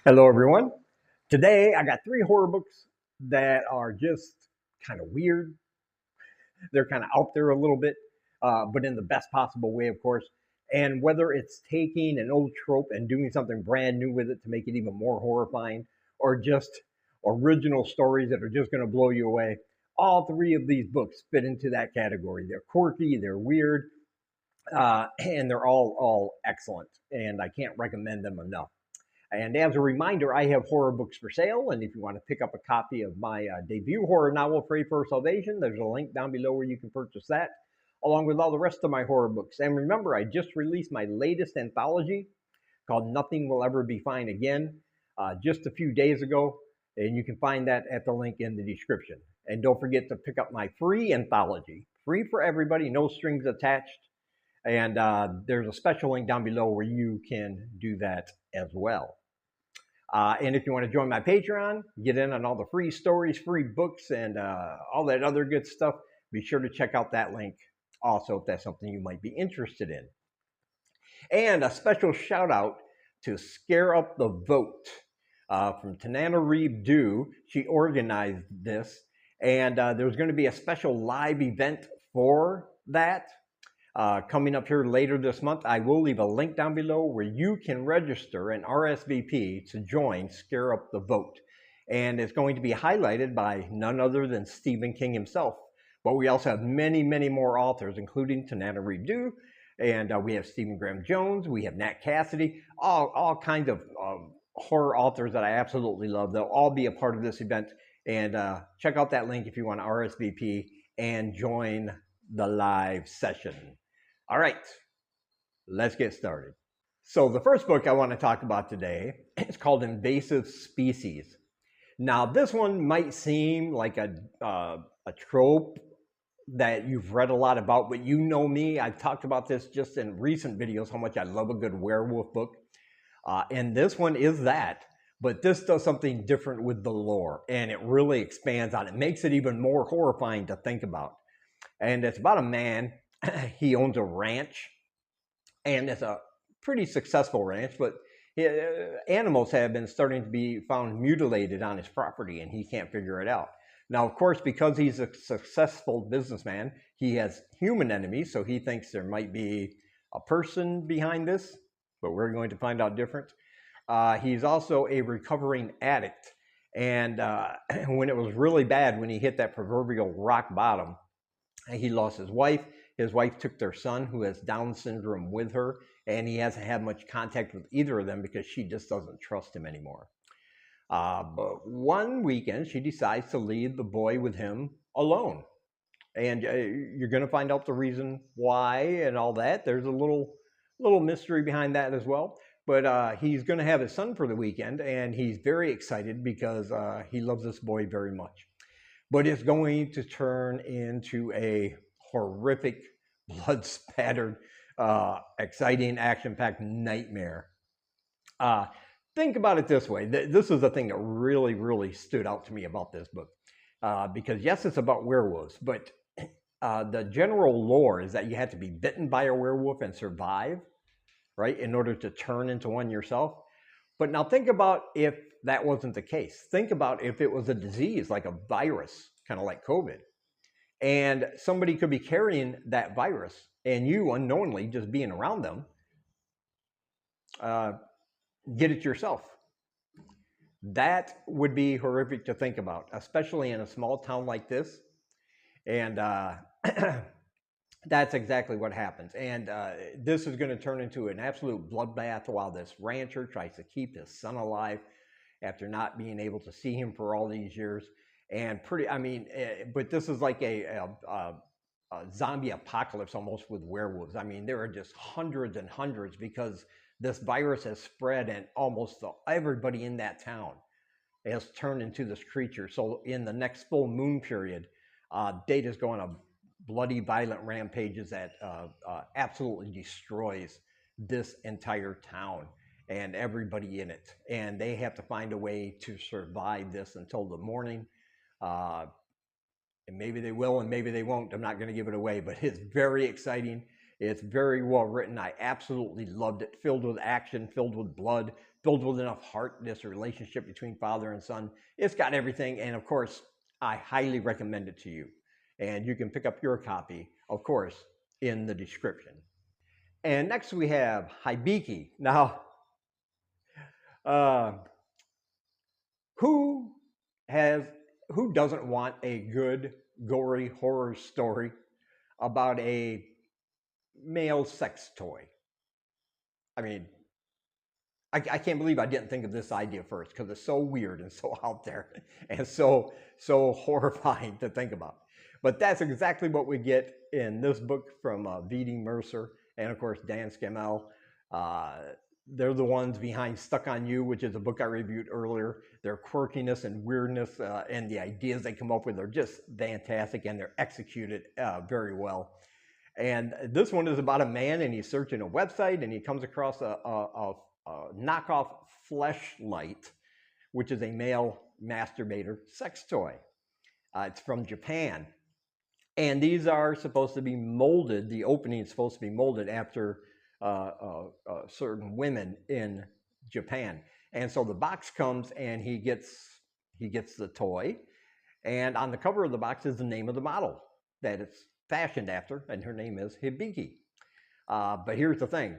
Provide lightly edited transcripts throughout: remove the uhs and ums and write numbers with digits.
Hello, everyone. Today I got three horror books that are just kind of weird. They're kind of out there a little bit, but in the best possible way, of course. And whether it's taking an old trope and doing something brand new with it to make it even more horrifying, or just original stories that are just going to blow you away, all three of these books fit into that category. They're quirky, they're weird, and they're all excellent. And I can't recommend them enough. And as a reminder, I have horror books for sale. And if you want to pick up a copy of my debut horror novel, Pray for Salvation, there's a link down below where you can purchase that, along with all the rest of my horror books. And remember, I just released my latest anthology called Nothing Will Ever Be Fine Again just a few days ago. And you can find that at the link in the description. And don't forget to pick up my free anthology, free for everybody, no strings attached. And there's a special link down below where you can do that as well. And if you want to join my Patreon, get in on all the free stories, free books, and all that other good stuff, be sure to check out that link also if that's something you might be interested in. And a special shout out to Scare Up the Vote from Tananarive. She organized this, and there's going to be a special live event for that. Coming up here later this month. I will leave a link down below where you can register an RSVP to join Scare Up the Vote. And it's going to be highlighted by none other than Stephen King himself. But we also have many, many more authors, including Tananarive, and we have Stephen Graham Jones, we have Nat Cassidy, all kinds of horror authors that I absolutely love. They'll all be a part of this event. And check out that link if you want to RSVP and join the live session. All right, let's get started. So the first book I want to talk about today is called Invasive Species. Now, this one might seem like a trope that you've read a lot about, but you know me, I've talked about this just in recent videos, how much I love a good werewolf book. And this one is that, but this does something different with the lore, and it really expands on it, makes it even more horrifying to think about. And it's about a man. He owns a ranch, and it's a pretty successful ranch, but animals have been starting to be found mutilated on his property, and he can't figure it out. Now, of course, because he's a successful businessman, he has human enemies, so he thinks there might be a person behind this, but we're going to find out different. He's also a recovering addict, and when it was really bad, when he hit that proverbial rock bottom, he lost his wife. His wife took their son, who has Down syndrome, with her, and he hasn't had much contact with either of them because she just doesn't trust him anymore. But one weekend, she decides to leave the boy with him alone. And you're going to find out the reason why and all that. There's a little mystery behind that as well. But he's going to have his son for the weekend, and he's very excited because he loves this boy very much. But it's going to turn into a horrific, blood-spattered, exciting, action-packed nightmare. Think about it this way. This is the thing that really, really stood out to me about this book. Because yes, it's about werewolves, but the general lore is that you have to be bitten by a werewolf and survive, right, in order to turn into one yourself. But now think about if that wasn't the case. Think about if it was a disease, like a virus, kind of like COVID. And somebody could be carrying that virus, and you unknowingly, just being around them, get it yourself. That would be horrific to think about, especially in a small town like this. And that's exactly what happens. And this is going to turn into an absolute bloodbath while this rancher tries to keep his son alive after not being able to see him for all these years. And but this is like a zombie apocalypse almost with werewolves. I mean, there are just hundreds and hundreds because this virus has spread, and almost everybody in that town has turned into this creature. So in the next full moon period, Data's going on bloody, violent rampages that absolutely destroys this entire town and everybody in it. And they have to find a way to survive this until the morning. And maybe they will and maybe they won't. I'm not going to give it away, but it's very exciting. It's very well written. I absolutely loved it. Filled with action, filled with blood, filled with enough heart, this relationship between father and son. It's got everything. And of course, I highly recommend it to you. And you can pick up your copy, of course, in the description. And next we have Hiiki. Now, uh, who has who doesn't want a good gory horror story about a male sex toy? I mean, I can't believe I didn't think of this idea first because it's so weird and so out there and so horrifying to think about. But that's exactly what we get in this book from V.D. Mercer and of course Dan Scammell. They're the ones behind Stuck on You, which is a book I reviewed earlier. Their quirkiness and weirdness and the ideas they come up with are just fantastic, and they're executed very well. And this one is about a man, and he's searching a website, and he comes across a knockoff Fleshlight, which is a male masturbator sex toy. It's from Japan. And these are supposed to be molded, the opening is supposed to be molded after certain women in Japan. And so the box comes and he gets the toy. And on the cover of the box is the name of the model that it's fashioned after, and her name is Hiiki. But here's the thing.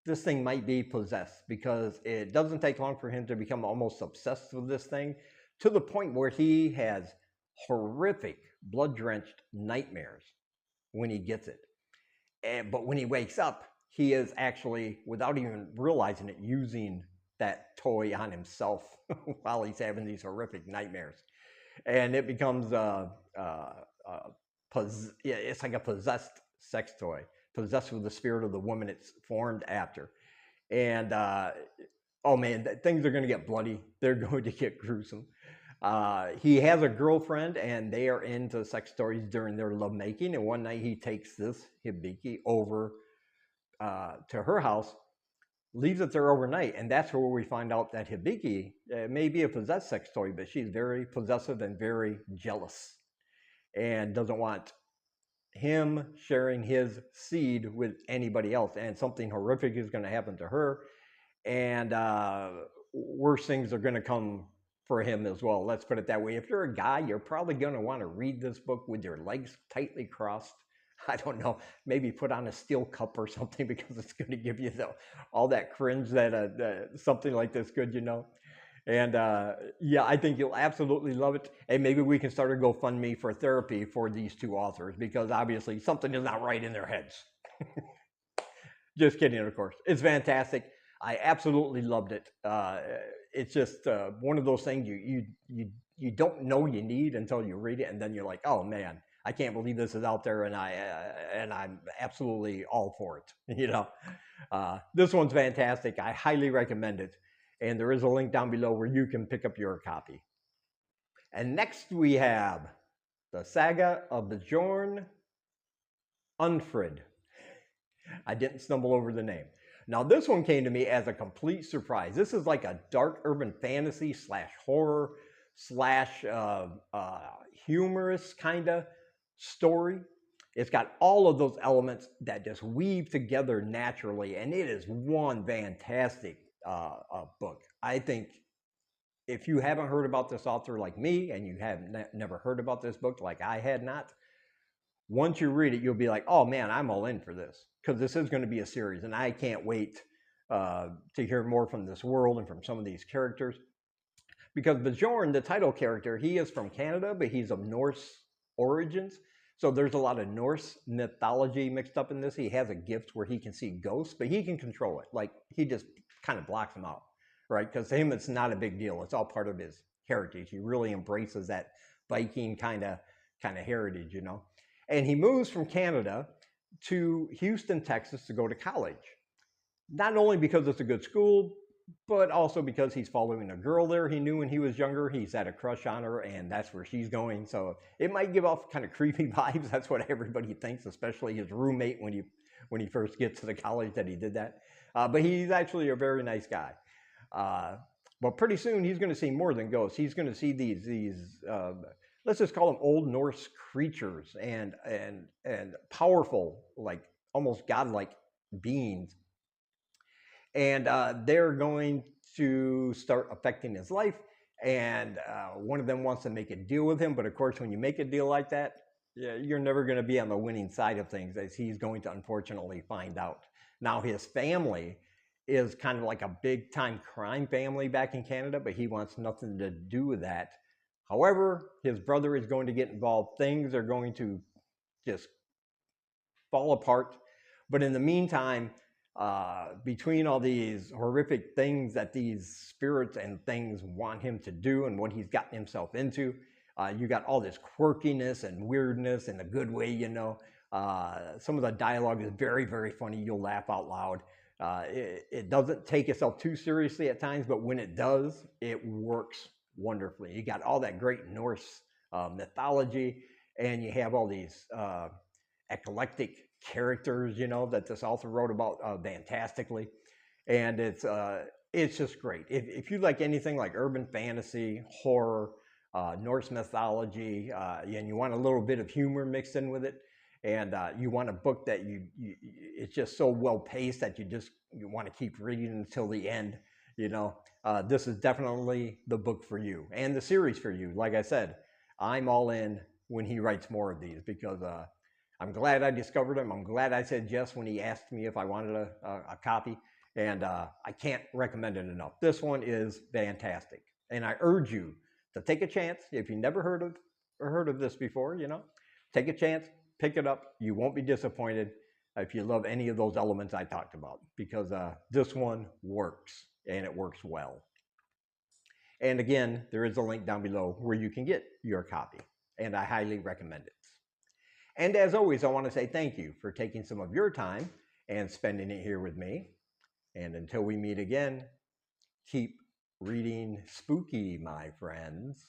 This thing might be possessed because it doesn't take long for him to become almost obsessed with this thing to the point where he has horrific blood-drenched nightmares when he gets it. But when he wakes up, he is actually, without even realizing it, using that toy on himself while he's having these horrific nightmares. And it becomes it's like a possessed sex toy, possessed with the spirit of the woman it's formed after. And oh man, things are going to get bloody. They're going to get gruesome. He has a girlfriend, and they are into sex stories during their lovemaking. And one night he takes this Hiiki over to her house, leaves it there overnight, and that's where we find out that Hiiki may be a possessed sex toy, but she's very possessive and very jealous, and doesn't want him sharing his seed with anybody else. And something horrific is going to happen to her, and worse things are going to come for him as well. Let's put it that way. If you're a guy, you're probably going to want to read this book with your legs tightly crossed. I don't know, maybe put on a steel cup or something, because it's going to give you all that cringe that something like this could, you know. And yeah, I think you'll absolutely love it. And maybe we can start a GoFundMe for therapy for these two authors, because obviously something is not right in their heads. Just kidding, of course. It's fantastic. I absolutely loved it. It's just one of those things you don't know you need until you read it, and then you're like, oh man, I can't believe this is out there, and I'm absolutely all for it. You know, this one's fantastic. I highly recommend it, and there is a link down below where you can pick up your copy. And next we have the Saga of the Jour Unfrid. I didn't stumble over the name. Now this one came to me as a complete surprise. This is like a dark urban fantasy / horror / humorous kind of story. It's got all of those elements that just weave together naturally, and it is one fantastic book. I think if you haven't heard about this author like me, and you have never heard about this book like I had not, once you read it, you'll be like, oh man, I'm all in for this, because this is going to be a series, and I can't wait to hear more from this world and from some of these characters. Because Bjorn, the title character, he is from Canada, but he's of Norse origins. So there's a lot of Norse mythology mixed up in this. He has a gift where he can see ghosts, but he can control it. Like, he just kind of blocks them out, right? Because to him, it's not a big deal. It's all part of his heritage. He really embraces that Viking kind of heritage, you know? And he moves from Canada to Houston, Texas to go to college. Not only because it's a good school, but also because he's following a girl there he knew when he was younger. He's had a crush on her, and that's where she's going. So it might give off kind of creepy vibes. That's what everybody thinks, especially his roommate when he first gets to the college that he did that. But he's actually a very nice guy. But pretty soon he's going to see more than ghosts. He's going to see these let's just call them Old Norse creatures and powerful, like almost godlike beings. and they're going to start affecting his life. And one of them wants to make a deal with him, but of course, when you make a deal like that, yeah, you're never going to be on the winning side of things, as he's going to unfortunately find out. Now, his family is kind of like a big time crime family back in Canada, but he wants nothing to do with that. However, his brother is going to get involved. Things are going to just fall apart. But in the meantime, between all these horrific things that these spirits and things want him to do and what he's gotten himself into, you got all this quirkiness and weirdness in a good way, you know. Some of the dialogue is very, very funny. You'll laugh out loud. It doesn't take itself too seriously at times, but when it does, it works wonderfully. You got all that great Norse mythology, and you have all these eclectic characters, you know, that this author wrote about fantastically, and it's just great. If you like anything like urban fantasy, horror, Norse mythology, and you want a little bit of humor mixed in with it, and you want a book that it's just so well paced that you want to keep reading until the end, you know, this is definitely the book for you and the series for you. Like I said, I'm all in when he writes more of these, because I'm glad I discovered him. I'm glad I said yes when he asked me if I wanted a copy, and I can't recommend it enough. This one is fantastic, and I urge you to take a chance. If you never heard of this before, you know, take a chance, pick it up. You won't be disappointed if you love any of those elements I talked about, because this one works, and it works well. And again, there is a link down below where you can get your copy, and I highly recommend it. And as always, I want to say thank you for taking some of your time and spending it here with me. And until we meet again, keep reading spooky, my friends.